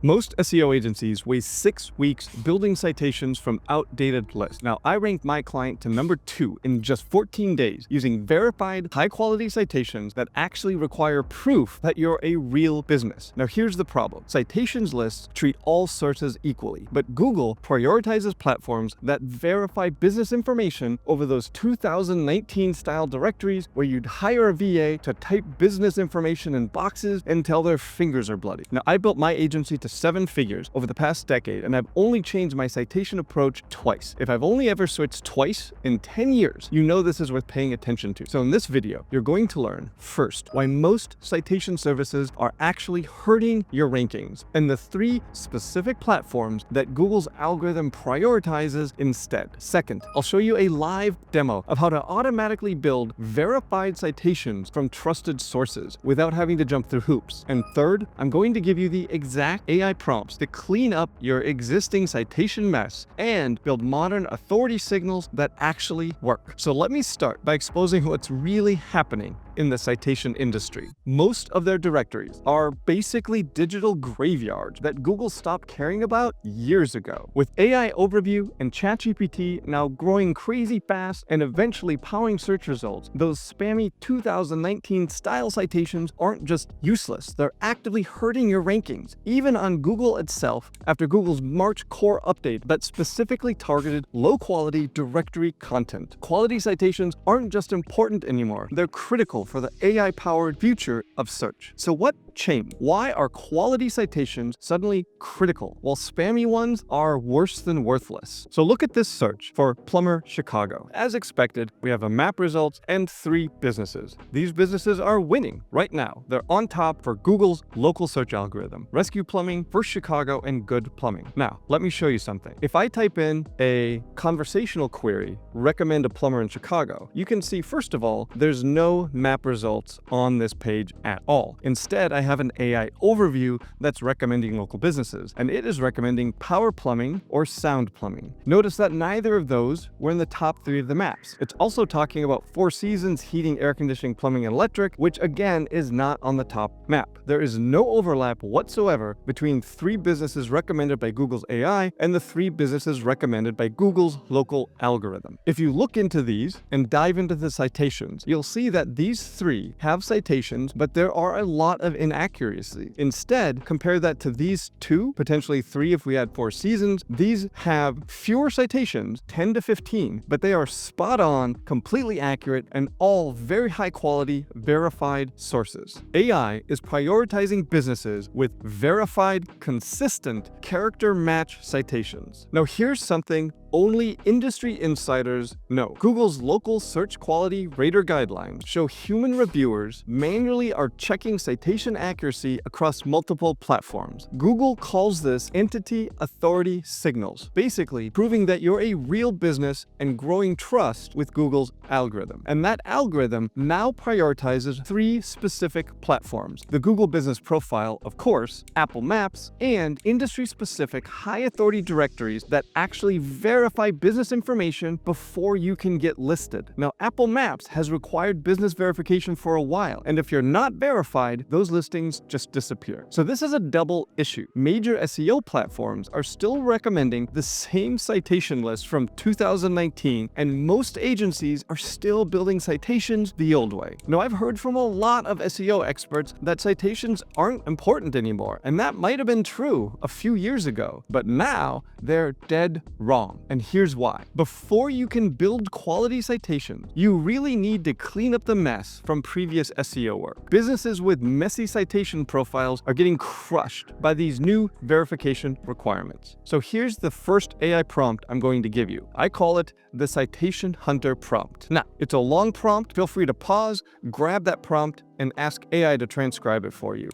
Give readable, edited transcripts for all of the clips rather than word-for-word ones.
Most SEO agencies waste 6 weeks building citations from outdated lists. Now, I ranked my client to number 2 in just 14 days using verified, high-quality citations that actually require proof that you're a real business. Now, here's the problem. Citations lists treat all sources equally, but Google prioritizes platforms that verify business information over those 2019-style directories where you'd hire a VA to type business information in boxes until their fingers are bloody. Now, I built my agency to 7 figures over the past decade, and I've only changed my citation approach twice. If I've only ever switched twice in 10 years, you know this is worth paying attention to. So in this video, you're going to learn, first, why most citation services are actually hurting your rankings, and the 3 specific platforms that Google's algorithm prioritizes instead. Second, I'll show you a live demo of how to automatically build verified citations from trusted sources without having to jump through hoops. And third, I'm going to give you the exact AI prompts to clean up your existing citation mess and build modern authority signals that actually work. So let me start by exposing what's really happening in the citation industry. Most of their directories are basically digital graveyards that Google stopped caring about years ago. With AI Overview and ChatGPT now growing crazy fast and eventually powering search results, those spammy 2019 style citations aren't just useless, they're actively hurting your rankings, even on Google itself after Google's March core update that specifically targeted low-quality directory content. Quality citations aren't just important anymore, they're critical for the AI-powered future of search. So what changed? Why are quality citations suddenly critical, while spammy ones are worse than worthless? So look at this search for plumber Chicago. As expected, we have a map results and 3 businesses. These businesses are winning right now. They're on top for Google's local search algorithm. Rescue Plumbing, First Chicago, and Good Plumbing. Now, let me show you something. If I type in a conversational query, recommend a plumber in Chicago, you can see, first of all, there's no map results on this page at all. Instead, I have an AI overview that's recommending local businesses, and it is recommending power plumbing or sound plumbing. Notice that neither of those were in the top 3 of the maps. It's also talking about Four Seasons, heating, air conditioning, plumbing, and electric, which again is not on the top map. There is no overlap whatsoever between 3 businesses recommended by Google's AI and the 3 businesses recommended by Google's local algorithm. If you look into these and dive into the citations, you'll see that these 3 have citations, but there are a lot of inaccuracy. Instead, compare that to these 2, potentially 3 if we had Four Seasons. These have fewer citations, 10 to 15, but they are spot on, completely accurate, and all very high quality, verified sources. AI is prioritizing businesses with verified, consistent, character match citations. Now here's something only industry insiders know. Google's local search quality rater guidelines show human reviewers manually are checking citation accuracy across multiple platforms. Google calls this entity authority signals, basically proving that you're a real business and growing trust with Google's algorithm. And that algorithm now prioritizes 3 specific platforms: the Google Business Profile, of course, Apple Maps, and industry-specific high-authority directories that actually verify business information before you can get listed. Now, Apple Maps has required business verification for a while, and if you're not verified, those listings just disappear. So this is a double issue. Major SEO platforms are still recommending the same citation list from 2019, and most agencies are still building citations the old way. Now, I've heard from a lot of SEO experts that citations aren't important anymore, and that might have been true a few years ago, but now they're dead wrong. And here's why. Before you can build quality citations, you really need to clean up the mess from previous SEO work. Businesses with messy citation profiles are getting crushed by these new verification requirements. So here's the first AI prompt I'm going to give you. I call it the Citation Hunter prompt. Now, it's a long prompt. Feel free to pause, grab that prompt, and ask AI to transcribe it for you.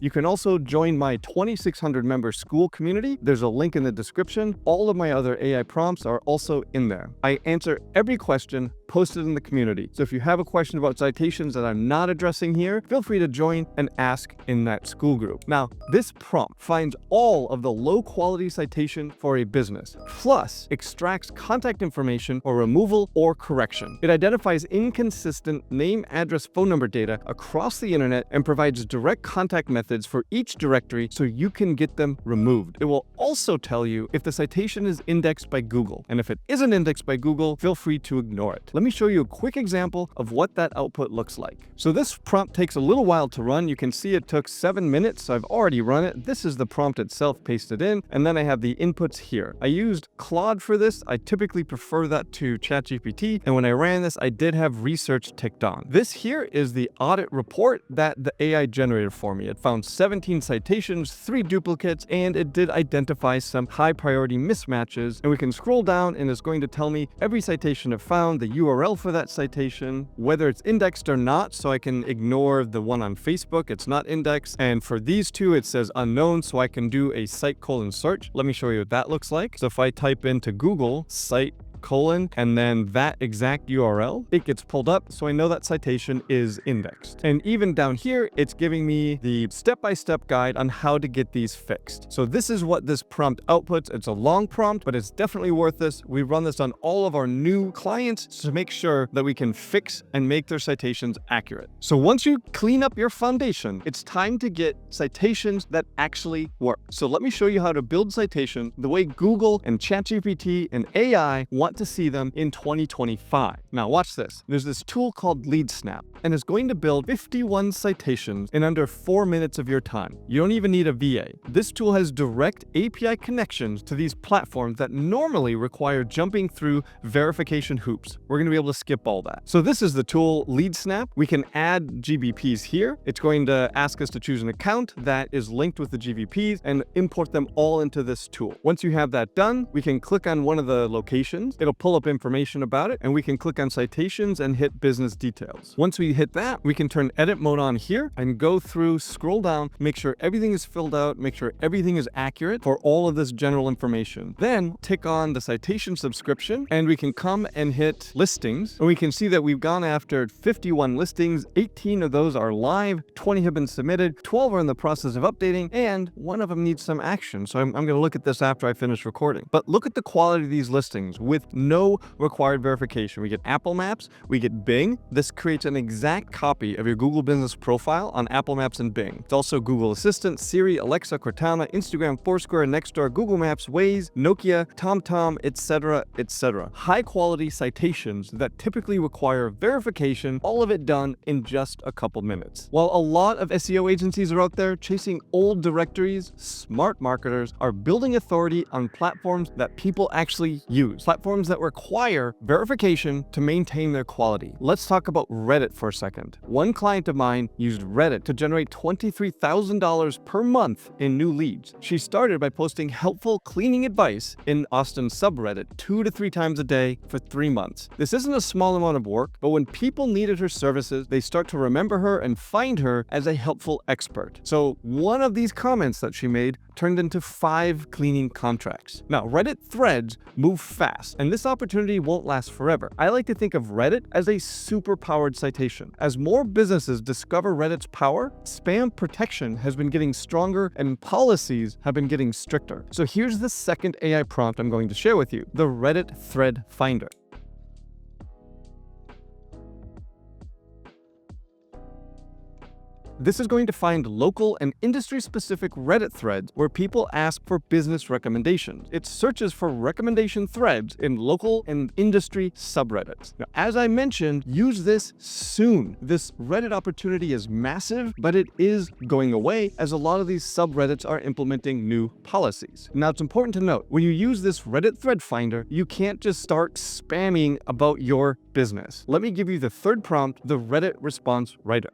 You can also join my 2,600 member school community. There's a link in the description. All of my other AI prompts are also in there. I answer every question posted in the community. So if you have a question about citations that I'm not addressing here, feel free to join and ask in that school group. Now, this prompt finds all of the low-quality citation for a business, plus extracts contact information for removal or correction. It identifies inconsistent name, address, phone number data across the internet and provides direct contact methods for each directory so you can get them removed. It will also tell you if the citation is indexed by Google, and if it isn't indexed by Google, feel free to ignore it. Let me show you a quick example of what that output looks like. So this prompt takes a little while to run. You can see it took 7 minutes, so I've already run it. This is the prompt itself pasted in, and then I have the inputs here. I used Claude for this. I typically prefer that to ChatGPT, and when I ran this, I did have research ticked on. This here is the audit report that the AI generated for me. It found 17 citations, 3 duplicates, and it did identify some high priority mismatches. And we can scroll down and it's going to tell me every citation it found, the URL for that citation, whether it's indexed or not, so I can ignore the one on Facebook. It's not indexed. And for these two, it says unknown, so I can do a site colon search. Let me show you what that looks like. So if I type into Google site colon and then that exact URL, it gets pulled up, so I know that citation is indexed. And even down here, it's giving me the step-by-step guide on how to get these fixed. So this is what this prompt outputs. It's a long prompt, but it's definitely worth this. We run this on all of our new clients to make sure that we can fix and make their citations accurate. So once you clean up your foundation, it's time to get citations that actually work. So let me show you how to build citation the way Google and ChatGPT and AI want to see them in 2025. Now watch this. There's this tool called LeadSnap, and it's going to build 51 citations in under 4 minutes of your time. You don't even need a VA. This tool has direct API connections to these platforms that normally require jumping through verification hoops. We're going to be able to skip all that. So this is the tool LeadSnap. We can add GBPs here. It's going to ask us to choose an account that is linked with the GBPs and import them all into this tool. Once you have that done, we can click on one of the locations. It'll pull up information about it, and we can click on citations and hit business details. Once we hit that, we can turn edit mode on here and go through, scroll down, make sure everything is filled out, make sure everything is accurate for all of this general information. Then tick on the citation subscription, and we can come and hit listings, and we can see that we've gone after 51 listings. 18 of those are live, 20 have been submitted, 12 are in the process of updating, and one of them needs some action. So I'm going to look at this after I finish recording. But look at the quality of these listings with no required verification. We get Apple Maps, we get Bing. This creates an exact copy of your Google Business profile on Apple Maps and Bing. It's also Google Assistant, Siri, Alexa, Cortana, Instagram, Foursquare, Nextdoor, Google Maps, Waze, Nokia, TomTom, etc., etc. High quality citations that typically require verification, all of it done in just a couple minutes. While a lot of SEO agencies are out there chasing old directories, smart marketers are building authority on platforms that people actually use. Platforms that require verification to maintain their quality. Let's talk about Reddit for a second. One client of mine used Reddit to generate $23,000 per month in new leads. She started by posting helpful cleaning advice in Austin's subreddit 2 to 3 times a day for 3 months. This isn't a small amount of work, but when people needed her services, they start to remember her and find her as a helpful expert. So one of these comments that she made turned into 5 cleaning contracts. Now, Reddit threads move fast, and this opportunity won't last forever. I like to think of Reddit as a super-powered citation. As more businesses discover Reddit's power, spam protection has been getting stronger and policies have been getting stricter. So here's the second AI prompt I'm going to share with you, the Reddit Thread Finder. This is going to find local and industry-specific Reddit threads where people ask for business recommendations. It searches for recommendation threads in local and industry subreddits. Now, as I mentioned, use this soon. This Reddit opportunity is massive, but it is going away as a lot of these subreddits are implementing new policies. Now, it's important to note, when you use this Reddit thread finder, you can't just start spamming about your business. Let me give you the third prompt, the Reddit response writer.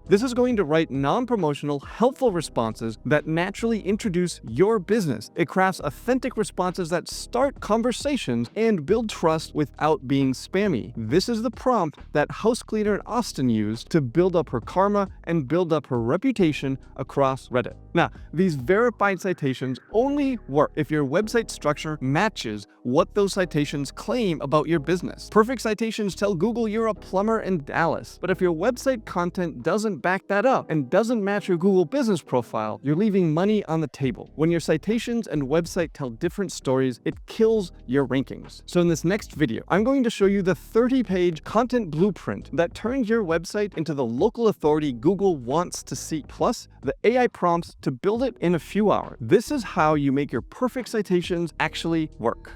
This is going to write non-promotional, helpful responses that naturally introduce your business. It crafts authentic responses that start conversations and build trust without being spammy. This is the prompt that house cleaner Austin used to build up her karma and build up her reputation across Reddit. Now, these verified citations only work if your website structure matches what those citations claim about your business. Perfect citations tell Google you're a plumber in Dallas, but if your website content doesn't back that up and doesn't match your Google business profile, you're leaving money on the table. When your citations and website tell different stories, it kills your rankings. So in this next video, I'm going to show you the 30-page content blueprint that turns your website into the local authority Google wants to see, plus the AI prompts to build it in a few hours. This is how you make your perfect citations actually work.